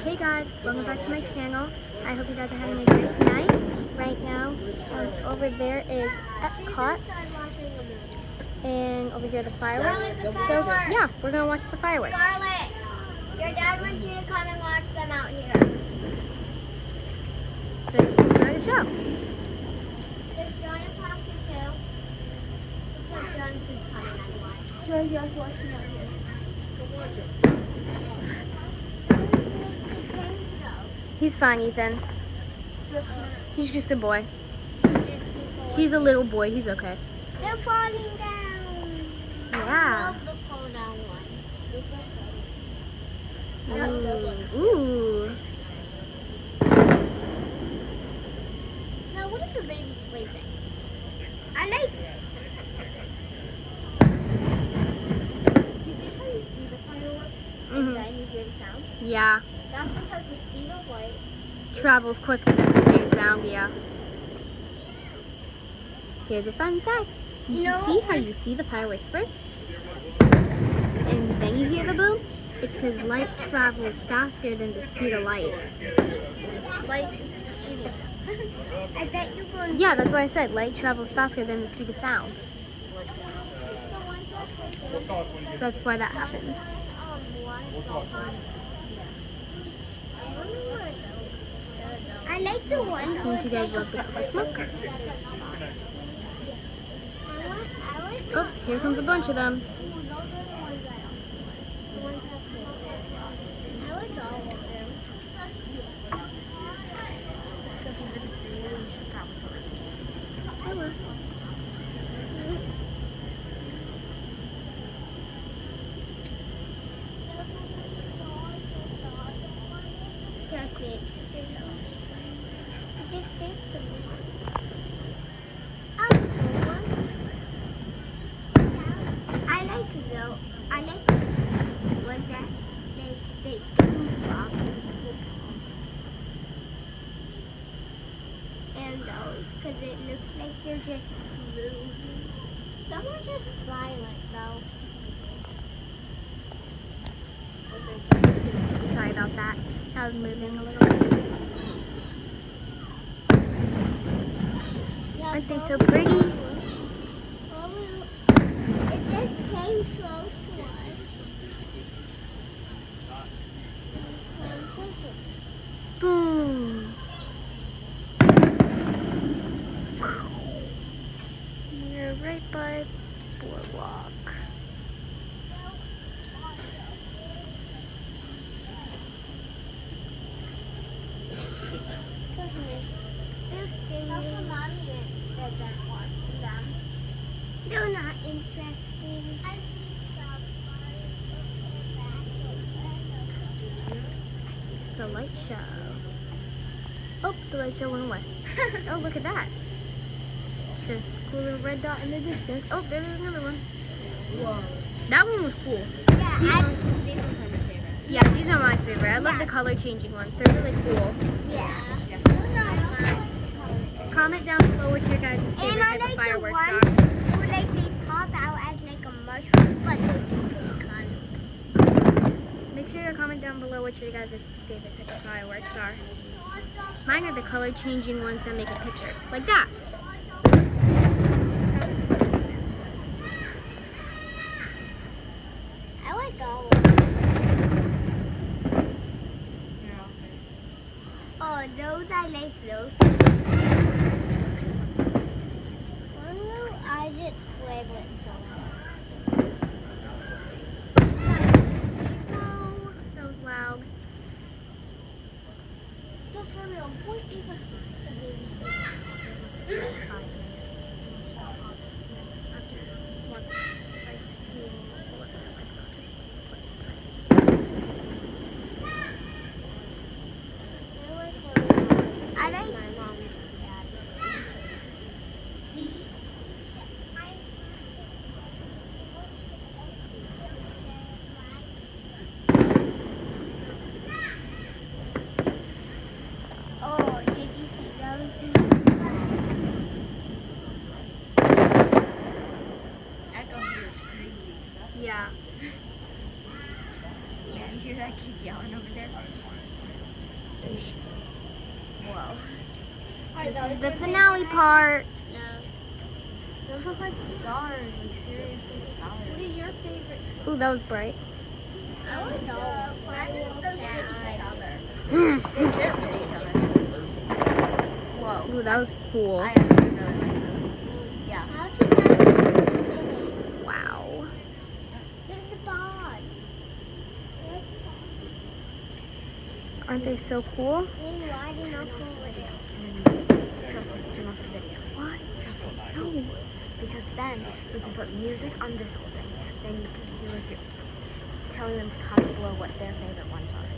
Hey guys, welcome back to my channel. I hope you guys are having a great night. Right now, over there is Epcot, and over here the fireworks. So yeah, we're gonna watch the fireworks. Scarlett, your dad wants you to come and watch them out here. So just enjoy the show. Does Jonas have to too? Looks like Jonas is coming anyway. Joy, you guys watching out here. Go watch it. He's fine, Ethan. He's just a boy. He's a little boy. He's okay. They're falling down. Yeah. I love the fall down ones. Ooh. Now, what if the baby's sleeping? I like it. You see how you see the fireworks and then you hear the sound? Yeah. That's because the speed of light. Travels quicker than the speed of sound. Yeah. Here's a fun fact. You see how you see the fireworks first, and then you hear the boom? It's because light travels faster than the speed of light. Light shooting sound. I bet you're going. Yeah, that's why I said light travels faster than the speed of sound. That's why that happens. I like the one. Don't you guys love the smoke? Oh, here comes a bunch of them. Those are the ones I also like. The ones I like all of them. So if you heard this video, you should probably go and post it. I will. That's it. Just take them. I like the ones that they goof up. And those, because it looks like they're just moving. Some are just silent though. Sorry about that. I was moving a little bit. Aren't they so pretty? It just came close to us. Boom. We're right by boardwalk. Trust me. They'll sing. How come Mommy doesn't watch them? They're not interesting. I see some. It's a light show. Oh, the light show went away. Oh, look at that. There's a cool little red dot in the distance. Oh, there's another one. Whoa. That one was cool. Yeah, These ones are my favorite. Yeah, these are my favorite. I love the color changing ones. They're really cool. yeah. Those are my Comment down below what your guys' favorite And I type of like the fireworks ones are. who like they pop out as like a mushroom, but they're different kind. Make sure to comment down below what your guys' favorite type of fireworks are. Mine are the color changing ones that make a picture. Like that. I like all of them. Oh, those I like those. I just flavor it so much. Oh, that was loud. But for real, what even is a baby sleep? I like my mom and dad. Oh, did you see those? Echo. This is the finale part. No. Those look like stars, like seriously stars. What is your favorite song? Ooh, that was bright. I would know. Fireworks those hit each other. They can't hit each other. Whoa. Ooh, that was cool. I actually really like those. Yeah. How do you guys minute? Wow. There's the pod. Where's the pod? Aren't they so cool? Then why did not go with it? And then, trust me, turn off the video. What? Trust me. No. Because then we can put music on this whole thing. Then you can do like telling them to comment below what their favorite ones are.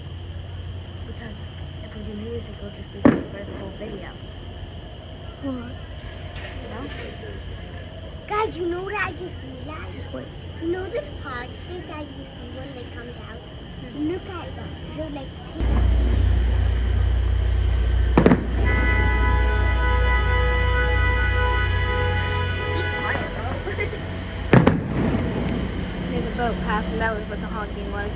Because if we do music, it'll just be for the whole video. What? You know? Guys, you know what I just realized? Just wait. You know this boxes that you see when they come down? Look at them. They're like pink. Be quiet, though. There's a boat passing. That was what the honking was.